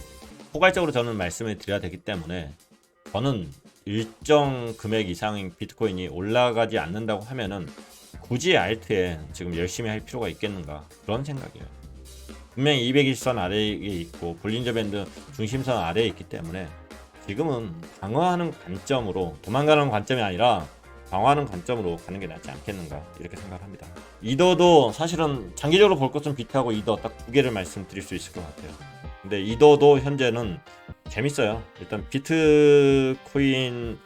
포괄적으로 저는 말씀을 드려야 되기 때문에, 저는 일정 금액 이상 비트코인이 올라가지 않는다고 하면은 굳이 알트에 지금 열심히 할 필요가 있겠는가, 그런 생각이에요. 분명히 200일선 아래에 있고 볼린저 밴드 중심선 아래에 있기 때문에 지금은 방어하는 관점으로, 도망가는 관점이 아니라 방어하는 관점으로 가는 게 낫지 않겠는가 이렇게 생각합니다. 이더도 사실은 장기적으로 볼 것은 비트하고 이더 딱 두 개를 말씀드릴 수 있을 것 같아요. 근데 이더도 현재는 재밌어요. 일단 비트코인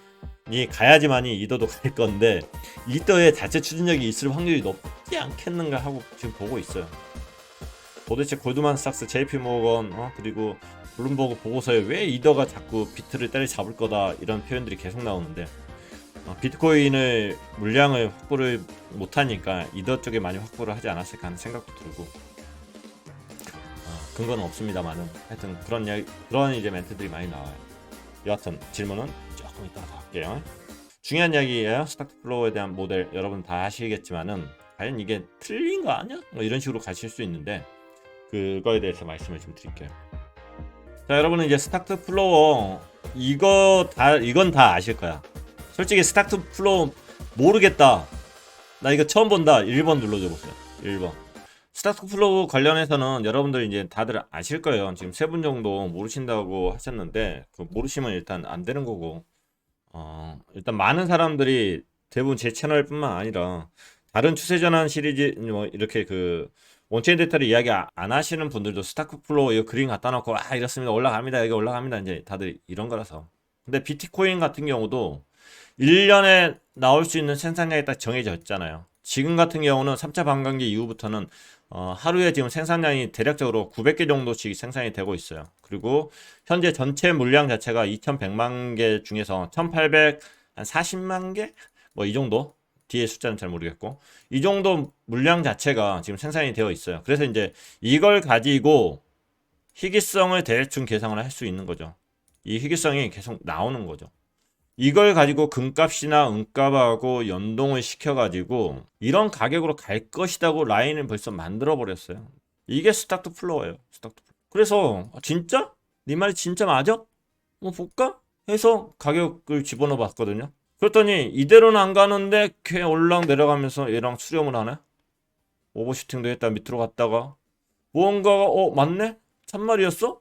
가야지만이 이더도 갈 건데 이더의 자체 추진력이 있을 확률이 높지 않겠는가 하고 지금 보고 있어요. 도대체 골드만삭스, JP 모건 그리고 블룸버그 보고서에 왜 이더가 자꾸 비트를 때려잡을 거다 이런 표현들이 계속 나오는데 비트코인을 물량을 확보를 못하니까 이더 쪽에 많이 확보를 하지 않았을까 하는 생각도 들고 근거는 없습니다만은 하여튼 그런 이제 멘트들이 많이 나와요. 여하튼 질문은 조금 이따가 더 할게요. 중요한 이야기예요. 스타크 플로우에 대한 모델 여러분 다 아시겠지만은 과연 이게 틀린 거 아니야? 뭐 이런 식으로 가실 수 있는데 그거에 대해서 말씀을 좀 드릴게요. 자, 여러분은 이제 스타크 플로우 이건 다 아실 거야. 솔직히 스타크 플로우 모르겠다. 나 이거 처음 본다. 1번 눌러줘 보세요. 1번. 스타크 플로우 관련해서는 여러분들 이제 다들 아실 거예요. 지금 3분 정도 모르신다고 하셨는데 모르시면 일단 안 되는 거고 일단 많은 사람들이 대부분 제 채널뿐만 아니라 다른 추세전환 시리즈 뭐 이렇게 원체인 데이터를 이야기 안 하시는 분들도 스타크 플로우 이거 그림 갖다 놓고 이렇습니다. 올라갑니다. 여기 올라갑니다. 이제 다들 이런 거라서. 근데 비트코인 같은 경우도 1년에 나올 수 있는 생산량이 딱 정해져 있잖아요. 지금 같은 경우는 3차 반감기 이후부터는 하루에 지금 생산량이 대략적으로 900개 정도씩 생산이 되고 있어요. 그리고 현재 전체 물량 자체가 2100만 개 중에서 1840만 개? 뭐 이 정도? 뒤에 숫자는 잘 모르겠고 이 정도 물량 자체가 지금 생산이 되어 있어요. 그래서 이제 이걸 가지고 희귀성을 대충 계산을 할 수 있는 거죠. 이 희귀성이 계속 나오는 거죠. 이걸 가지고 금값이나 은값하고 연동을 시켜가지고 이런 가격으로 갈 것이라고 라인을 벌써 만들어 버렸어요. 이게 스타크 플로어예요. 스타크 플로어. 그래서 진짜? 네 말이 진짜 맞아? 뭐 볼까? 해서 가격을 집어넣어 봤거든요. 그랬더니 이대로는 안 가는데 걔 올랑 내려가면서 얘랑 수렴을 하네. 오버슈팅도 했다 밑으로 갔다가 무언가가 맞네? 참말이었어?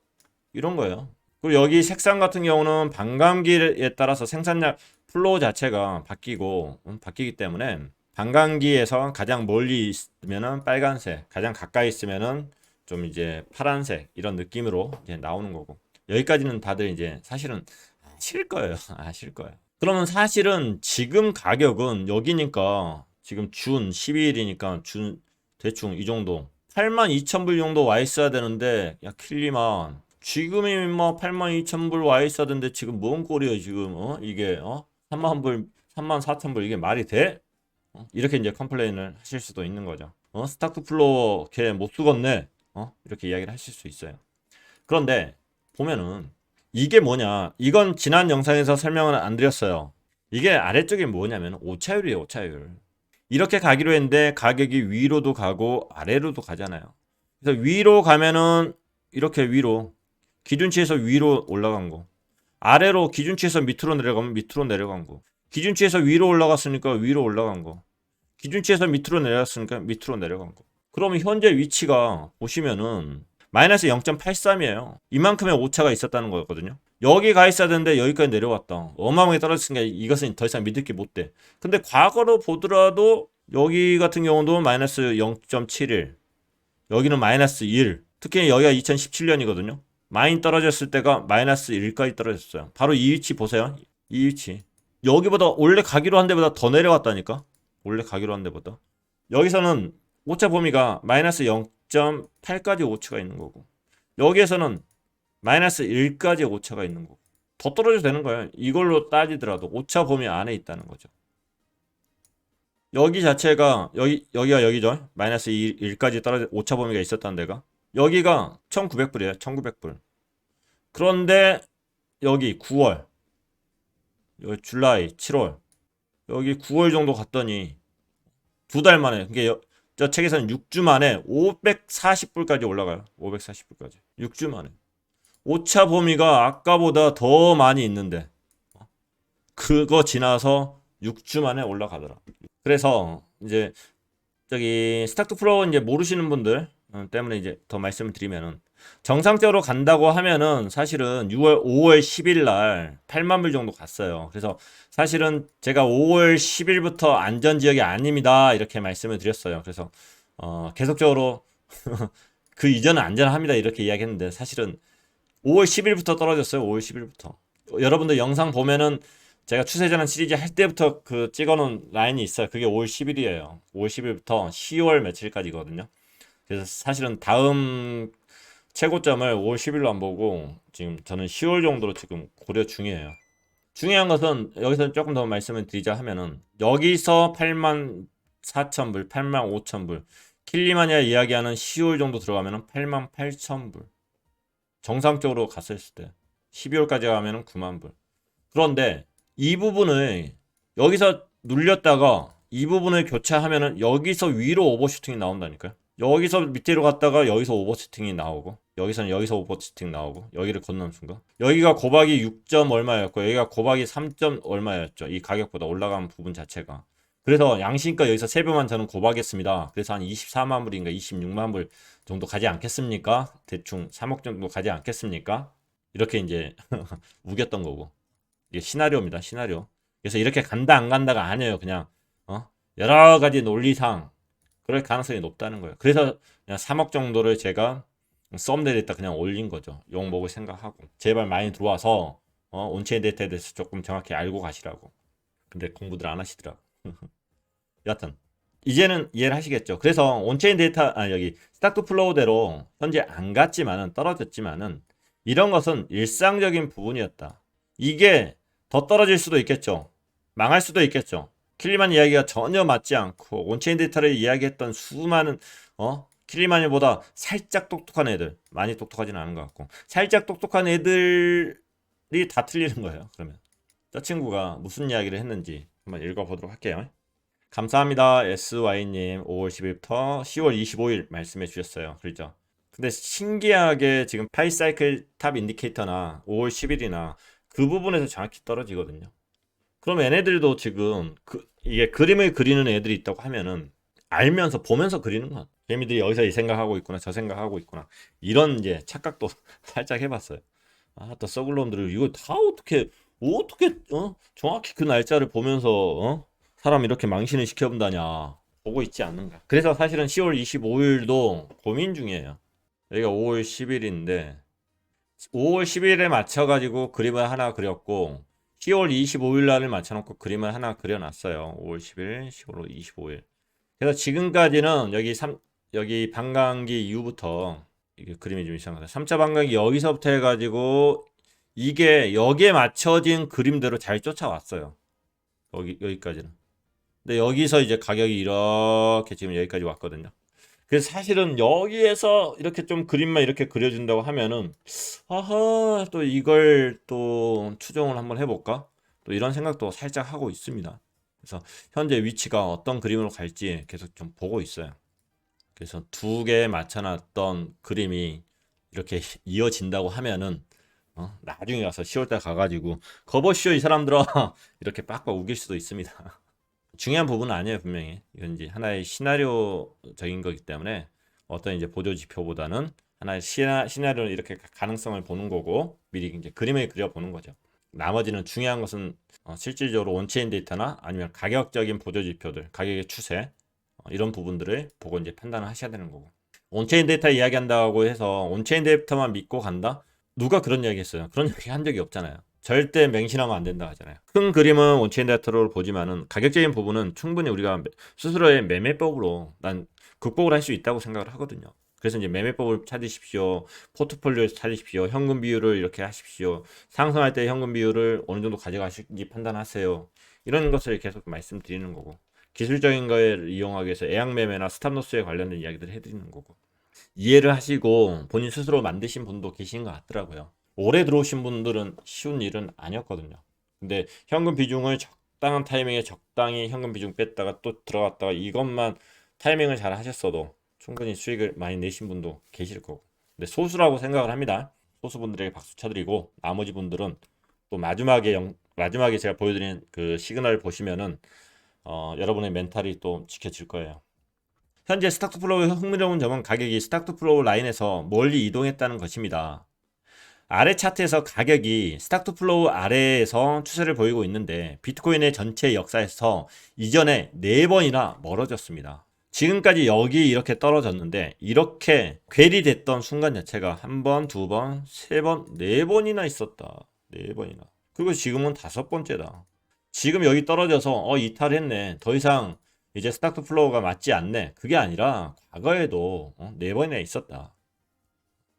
이런 거예요. 그리고 여기 색상 같은 경우는 반감기에 따라서 생산량 플로우 자체가 바뀌기 때문에 반감기에서 가장 멀리 있으면은 빨간색, 가장 가까이 있으면은 좀 이제 파란색 이런 느낌으로 이제 나오는 거고 여기까지는 다들 이제 사실은 아실 거예요. 아실 거예요. 그러면 사실은 지금 가격은 여기니까 지금 준 12일이니까 준 대충 이 정도 82,000불 정도 와 있어야 되는데 야 킬리만 지금이 뭐 82,000불 와 있어야 되는데 지금 뭔 꼴이에요 지금 이게 3만불 34,000불 이게 말이 돼? 이렇게 이제 컴플레인을 하실 수도 있는 거죠. 스타크 플로어 걔 못 쓰겠네 이렇게 이야기를 하실 수 있어요. 그런데 보면은 이게 뭐냐 이건 지난 영상에서 설명을 안 드렸어요. 이게 아래쪽에 뭐냐면 오차율이에요. 오차율. 이렇게 가기로 했는데 가격이 위로도 가고 아래로도 가잖아요. 그래서 위로 가면은 이렇게 위로 기준치에서 위로 올라간 거 아래로 기준치에서 밑으로 내려가면 밑으로 내려간 거 기준치에서 위로 올라갔으니까 위로 올라간 거 기준치에서 밑으로 내려갔으니까 밑으로 내려간 거 그러면 현재 위치가 보시면은 마이너스 0.83이에요. 이만큼의 오차가 있었다는 거였거든요. 여기 가 있어야 되는데 여기까지 내려왔다. 어마어마하게 떨어졌으니까 이것은 더 이상 믿을 게 못 돼. 근데 과거로 보더라도 여기 같은 경우도 마이너스 0.71 여기는 마이너스 1 특히 여기가 2017년이거든요. 많이 떨어졌을 때가 마이너스 1까지 떨어졌어요. 바로 이 위치 보세요. 이 위치 여기보다 원래 가기로 한 데보다 더 내려왔다니까. 원래 가기로 한 데보다 여기서는 오차 범위가 마이너스 0.8까지 오차가 있는 거고 여기에서는 마이너스 1까지 오차가 있는 거고 더 떨어져도 되는 거예요. 이걸로 따지더라도 오차 범위 안에 있다는 거죠. 여기 자체가 여기가 여기죠. 마이너스 1까지 떨어져 오차 범위가 있었다는 데가 여기가 1900불이에요. 1900불. 그런데 여기 9월 여기 줄라이 7월 여기 9월 정도 갔더니 2달 만에 그게 저 책에서는 6주 만에 540불까지 올라가요. 540불까지 6주 만에 오차 범위가 아까보다 더 많이 있는데 그거 지나서 6주 만에 올라가더라. 그래서 이제 저기 스타크 플로우 이제 모르시는 분들 때문에 이제 더 말씀을 드리면은 정상적으로 간다고 하면은 사실은 5월 10일 날 8만 불 정도 갔어요. 그래서 사실은 제가 5월 10일부터 안전지역이 아닙니다. 이렇게 말씀을 드렸어요. 그래서 계속적으로 그 이전은 안전합니다. 이렇게 이야기했는데 사실은 5월 10일부터 떨어졌어요. 5월 10일부터. 여러분들 영상 보면은 제가 추세전환 시리즈 할 때부터 그 찍어놓은 라인이 있어요. 그게 5월 10일이에요. 5월 10일부터 10월 며칠까지거든요. 그래서 사실은 다음 최고점을 5월 10일로 안 보고 지금 저는 10월 정도로 지금 고려 중이에요. 중요한 것은 여기서 조금 더 말씀을 드리자 하면은 여기서 8만 4천 불, 8만 5천 불, 킬리마니아 이야기하는 10월 정도 들어가면은 8만 8천 불. 정상적으로 갔을 때 12월까지 가면은 9만 불. 그런데 이 부분을 여기서 눌렸다가 이 부분을 교차하면은 여기서 위로 오버슈팅이 나온다니까요. 여기서 밑으로 갔다가 여기서 오버슈팅이 나오고 여기서는 여기서 오버슈팅 나오고 여기를 건너는 순간 여기가 고박이 6점 얼마였고 여기가 고박이 3점 얼마였죠. 이 가격보다 올라간 부분 자체가. 그래서 양심껏 여기서 3배만 저는 고박했습니다. 그래서 한 24만 불인가 26만 불 정도 가지 않겠습니까? 대충 3억 정도 가지 않겠습니까? 이렇게 이제 우겼던 거고. 이게 시나리오입니다. 시나리오. 그래서 이렇게 간다 안 간다가 아니에요. 그냥 여러 가지 논리상 그럴 가능성이 높다는 거예요. 그래서 그냥 3억 정도를 제가 썸네일에다 그냥 올린 거죠. 욕먹을 생각하고 제발 많이 들어와서 온체인 데이터에 대해서 조금 정확히 알고 가시라고. 근데 공부들 안 하시더라고. 여하튼 이제는 이해를 하시겠죠. 그래서 온체인 데이터 여기 스타크 플로우대로 현재 안 갔지만은 떨어졌지만은 이런 것은 일상적인 부분이었다. 이게 더 떨어질 수도 있겠죠. 망할 수도 있겠죠. 킬리만 이야기가 전혀 맞지 않고 온체인 데이터를 이야기했던 수많은 킬리만이보다 살짝 똑똑한 애들, 많이 똑똑하지는 않은 것 같고 살짝 똑똑한 애들이 다 틀리는 거예요. 그러면 저 친구가 무슨 이야기를 했는지 한번 읽어보도록 할게요. 감사합니다. SY님 5월 10일부터 10월 25일 말씀해 주셨어요. 그렇죠? 근데 신기하게 지금 파이사이클 탑 인디케이터나 5월 10일이나 그 부분에서 정확히 떨어지거든요. 그럼 얘네들도 지금 이게 그림을 그리는 애들이 있다고 하면은 알면서 보면서 그리는 건 개미들이 여기서 이 생각하고 있구나 저 생각하고 있구나 이런 이제 착각도 살짝 해봤어요. 또 썩을놈들을 이거 다 어떻게 정확히 그 날짜를 보면서 사람 이렇게 망신을 시켜본다냐 보고 있지 않는가. 그래서 사실은 10월 25일도 고민 중이에요. 여기가 5월 10일인데 5월 10일에 맞춰가지고 그림을 하나 그렸고 10월 25일 날을 맞춰놓고 그림을 하나 그려놨어요. 5월 10일, 10월 25일. 그래서 지금까지는 여기 반감기 이후부터 이게 그림이 좀 이상하다. 3차 반감기 여기서부터 해가지고 이게 여기에 맞춰진 그림대로 잘 쫓아왔어요. 여기까지는. 근데 여기서 이제 가격이 이렇게 지금 여기까지 왔거든요. 그래서 사실은 여기에서 이렇게 좀 그림만 이렇게 그려준다고 하면은 아하 또 이걸 또 추종을 한번 해볼까? 또 이런 생각도 살짝 하고 있습니다. 그래서 현재 위치가 어떤 그림으로 갈지 계속 좀 보고 있어요. 그래서 두 개 맞춰놨던 그림이 이렇게 이어진다고 하면은 나중에 가서 10월달 가가지고 거버쇼 이 사람들아 이렇게 빡빡 우길 수도 있습니다. 중요한 부분은 아니에요. 분명히 이건 이제 하나의 시나리오적인 거기 때문에 어떤 이제 보조 지표보다는 하나의 시나리오를 이렇게 가능성을 보는 거고 미리 이제 그림을 그려보는 거죠. 나머지는 중요한 것은 실질적으로 온체인 데이터나 아니면 가격적인 보조 지표들, 가격의 추세 이런 부분들을 보고 이제 판단을 하셔야 되는 거고. 온체인 데이터 이야기한다고 해서 온체인 데이터만 믿고 간다? 누가 그런 이야기 했어요? 그런 이야기 한 적이 없잖아요. 절대 맹신하면 안 된다 하잖아요. 큰 그림은 온체인 데이터로 보지만은 가격적인 부분은 충분히 우리가 스스로의 매매법으로 난 극복을 할 수 있다고 생각을 하거든요. 그래서 이제 매매법을 찾으십시오. 포트폴리오에서 찾으십시오. 현금 비율을 이렇게 하십시오. 상승할 때 현금 비율을 어느 정도 가져가실지 판단하세요. 이런 것을 계속 말씀드리는 거고. 기술적인 거에 이용하기 위해서 애양매매나 스탑로스에 관련된 이야기들을 해드리는 거고. 이해를 하시고 본인 스스로 만드신 분도 계신 것 같더라고요. 오래 들어오신 분들은 쉬운 일은 아니었거든요. 근데 현금 비중을 적당한 타이밍에 적당히 현금 비중 뺐다가 또 들어갔다가 이것만 타이밍을 잘 하셨어도 충분히 수익을 많이 내신 분도 계실 거고. 근데 소수라고 생각을 합니다. 소수분들에게 박수 쳐드리고 나머지 분들은 또 마지막에 제가 보여드린 그 시그널 보시면은 여러분의 멘탈이 또 지켜질 거예요. 현재 스탁투 플로우의 흥미로운 점은 가격이 스탁투 플로우 라인에서 멀리 이동했다는 것입니다. 아래 차트에서 가격이 스탁투 플로우 아래에서 추세를 보이고 있는데 비트코인의 전체 역사에서 이전에 4번이나 멀어졌습니다. 지금까지 여기 이렇게 떨어졌는데 이렇게 괴리됐던 순간 자체가 한 번, 두 번, 세 번, 4번이나 있었다. 4번이나. 그리고 지금은 5번째다. 지금 여기 떨어져서 이탈했네. 더 이상 이제 스타트 플로우가 맞지 않네. 그게 아니라 과거에도 4번이나 있었다.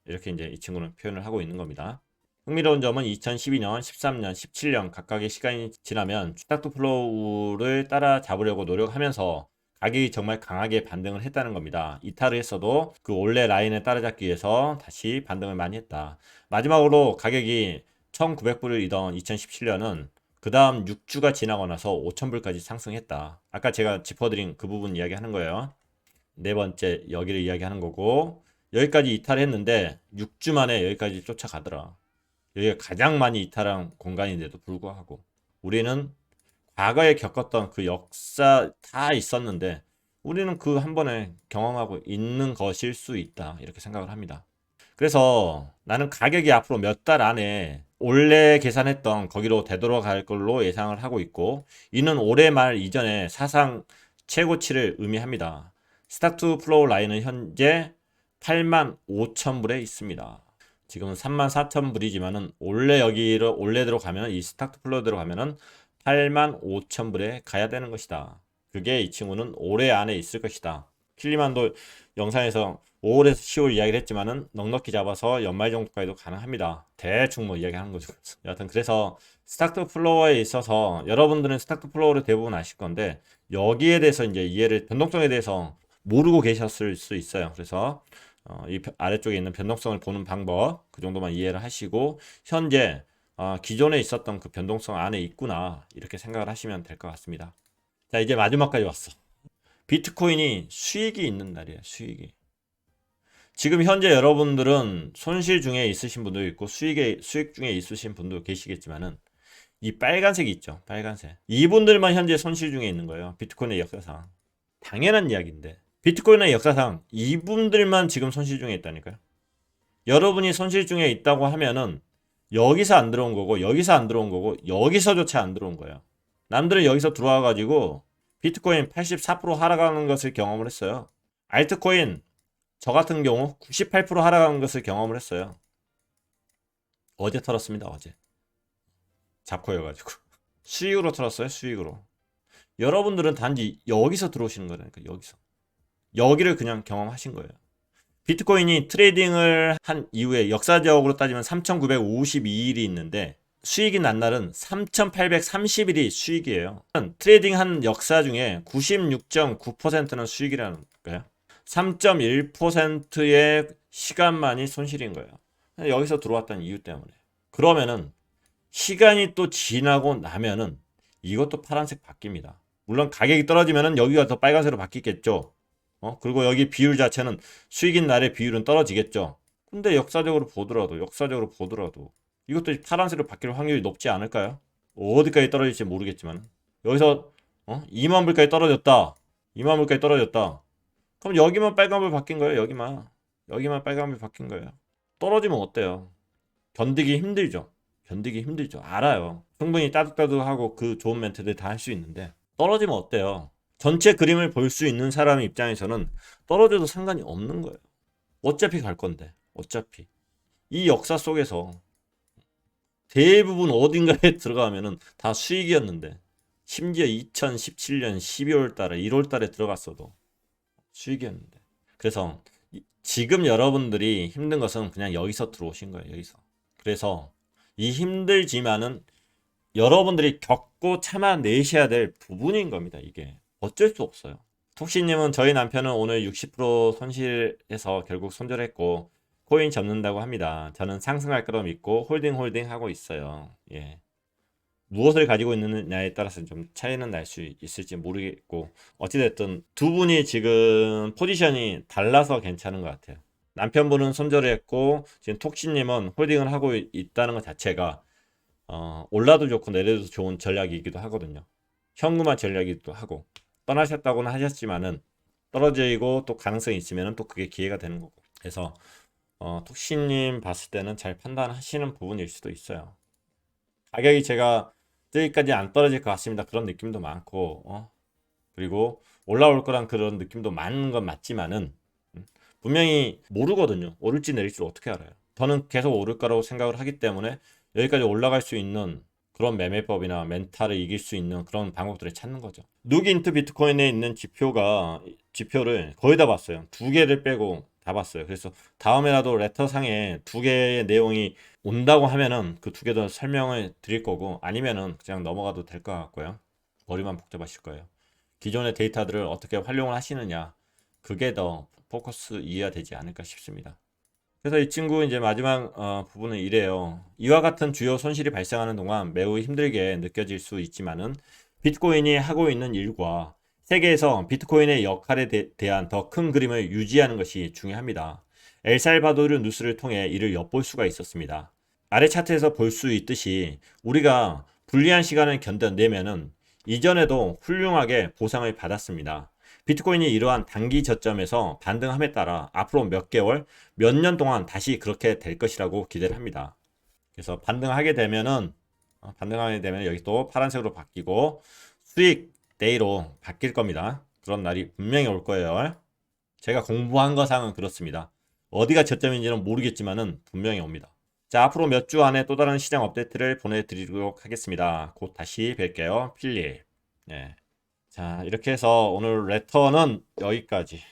이렇게 이제 이 친구는 표현을 하고 있는 겁니다. 흥미로운 점은 2012년, 13년, 17년 각각의 시간이 지나면 스타트 플로우를 따라잡으려고 노력하면서 가격이 정말 강하게 반등을 했다는 겁니다. 이탈을 했어도 그 원래 라인을 따라잡기 위해서 다시 반등을 많이 했다. 마지막으로 가격이 1900불이던 2017년은 그 다음 6주가 지나고 나서 5000불까지 상승했다. 아까 제가 짚어드린 그 부분 이야기하는 거예요. 네 번째 여기를 이야기하는 거고, 여기까지 이탈했는데 6주 만에 여기까지 쫓아가더라. 여기가 가장 많이 이탈한 공간인데도 불구하고 우리는 과거에 겪었던 그 역사 다 있었는데 우리는 그 한 번에 경험하고 있는 것일 수 있다, 이렇게 생각을 합니다. 그래서 나는 가격이 앞으로 몇 달 안에 올해 계산했던 거기로 되돌아갈 걸로 예상을 하고 있고, 이는 올해 말 이전에 사상 최고치를 의미합니다. 스타트 플로우 라인은 현재 85,000불에 있습니다. 지금은 34,000불이지만은 올레대로 가면, 이 스타트 플로우대로 가면은 85,000불에 가야 되는 것이다. 그게 이 친구는 올해 안에 있을 것이다. 킬리만도 영상에서 5월에서 10월 이야기를 했지만은 넉넉히 잡아서 연말 정도까지도 가능합니다. 대충 뭐 이야기하는 거죠. 여하튼 그래서 스타트 플로어에 있어서 여러분들은 스타트 플로어를 대부분 아실 건데, 여기에 대해서 이제 이해를, 변동성에 대해서 모르고 계셨을 수 있어요. 그래서 이 아래쪽에 있는 변동성을 보는 방법, 그 정도만 이해를 하시고 현재 기존에 있었던 그 변동성 안에 있구나, 이렇게 생각을 하시면 될 것 같습니다. 자, 이제 마지막까지 왔어. 비트코인이 수익이 있는 날이에요. 수익이. 지금 현재 여러분들은 손실 중에 있으신 분도 있고 수익 중에 있으신 분도 계시겠지만은, 이 빨간색이 있죠. 빨간색. 이분들만 현재 손실 중에 있는 거예요. 비트코인의 역사상. 당연한 이야기인데 비트코인의 역사상 이분들만 지금 손실 중에 있다니까요. 여러분이 손실 중에 있다고 하면은 여기서 안 들어온 거고, 여기서 안 들어온 거고, 여기서조차 안 들어온 거예요. 남들은 여기서 들어와 가지고 비트코인 84% 하락하는 것을 경험을 했어요. 알트코인 저 같은 경우 98% 하락하는 것을 경험을 했어요. 어제 털었습니다. 어제. 잡코여가지고 수익으로 털었어요. 수익으로. 여러분들은 단지 여기서 들어오시는 거라니까. 여기를 그냥 경험하신 거예요. 비트코인이 트레이딩을 한 이후에 역사적으로 따지면 3,952일이 있는데 수익이 난 날은 3,830일이 수익이에요. 트레이딩 한 역사 중에 96.9%는 수익이라는 거예요. 3.1%의 시간만이 손실인 거예요. 여기서 들어왔다는 이유 때문에. 그러면은 시간이 또 지나고 나면은 이것도 파란색 바뀝니다. 물론 가격이 떨어지면은 여기가 더 빨간색으로 바뀌겠죠. 그리고 여기 비율 자체는 수익인 날의 비율은 떨어지겠죠. 근데 역사적으로 보더라도 이것도 파란색으로 바뀔 확률이 높지 않을까요? 어디까지 떨어질지 모르겠지만 여기서 2만 불까지 떨어졌다. 2만 불까지 떨어졌다. 그럼 여기만 빨간불 바뀐 거예요. 여기만 빨간불 바뀐 거예요. 떨어지면 어때요? 견디기 힘들죠. 알아요. 충분히 따뜻하고 그 좋은 멘트들 다 할 수 있는데 떨어지면 어때요? 전체 그림을 볼 수 있는 사람 입장에서는 떨어져도 상관이 없는 거예요. 어차피 갈 건데. 어차피 이 역사 속에서 대부분 어딘가에 들어가면은 다 수익이었는데, 심지어 2017년 12월 달에 1월 달에 들어갔어도 수익이었는데. 그래서 지금 여러분들이 힘든 것은 그냥 여기서 들어오신 거예요. 여기서. 그래서 이 힘들지만은 여러분들이 겪고 참아내셔야 될 부분인 겁니다. 이게 어쩔 수 없어요. 톡시님은 저희 남편은 오늘 60% 손실해서 결국 손절했고 코인 접는다고 합니다. 저는 상승할 거로 믿고 홀딩 하고 있어요. 예. 무엇을 가지고 있느냐에 따라서 좀 차이는 날 수 있을지 모르겠고, 어찌됐든 두 분이 지금 포지션이 달라서 괜찮은 것 같아요. 남편분은 손절을 했고 지금 톡시님은 홀딩을 하고 있다는 것 자체가 올라도 좋고 내려도 좋은 전략이기도 하거든요. 현금화 전략이기도 하고, 떠나셨다고는 하셨지만은 떨어지고 또 가능성이 있으면 또 그게 기회가 되는 거고. 그래서 톡시님 봤을 때는 잘 판단하시는 부분일 수도 있어요. 가격이 제가 여기까지 안 떨어질 것 같습니다, 그런 느낌도 많고, 그리고 올라올 거란 그런 느낌도 많은 건 맞지만은 분명히 모르거든요. 오를지 내릴지 어떻게 알아요. 저는 계속 오를 거라고 생각을 하기 때문에 여기까지 올라갈 수 있는 그런 매매법이나 멘탈을 이길 수 있는 그런 방법들을 찾는 거죠. 누기 인트 비트코인에 있는 지표를 거의 다 봤어요. 두 개를 빼고 다 봤어요. 그래서 다음에라도 레터상에 두 개의 내용이 온다고 하면은 그 두 개 더 설명을 드릴 거고, 아니면은 그냥 넘어가도 될 것 같고요. 머리만 복잡하실 거예요. 기존의 데이터들을 어떻게 활용을 하시느냐, 그게 더 포커스 이해가 되지 않을까 싶습니다. 그래서 이 친구 이제 마지막 부분은 이래요. 이와 같은 주요 손실이 발생하는 동안 매우 힘들게 느껴질 수 있지만은 비트코인이 하고 있는 일과 세계에서 비트코인의 역할에 대한 더 큰 그림을 유지하는 것이 중요합니다. 엘살바도르 뉴스를 통해 이를 엿볼 수가 있었습니다. 아래 차트에서 볼 수 있듯이 우리가 불리한 시간을 견뎌내면은 이전에도 훌륭하게 보상을 받았습니다. 비트코인이 이러한 단기 저점에서 반등함에 따라 앞으로 몇 개월, 몇 년 동안 다시 그렇게 될 것이라고 기대를 합니다. 그래서 반등하게 되면 여기 또 파란색으로 바뀌고 수익 데이로 바뀔 겁니다. 그런 날이 분명히 올 거예요. 제가 공부한 거상은 그렇습니다. 어디가 저점인지는 모르겠지만은 분명히 옵니다. 자, 앞으로 몇 주 안에 또 다른 시장 업데이트를 보내드리도록 하겠습니다. 곧 다시 뵐게요. 필립. 네. 자, 이렇게 해서 오늘 레터는 여기까지.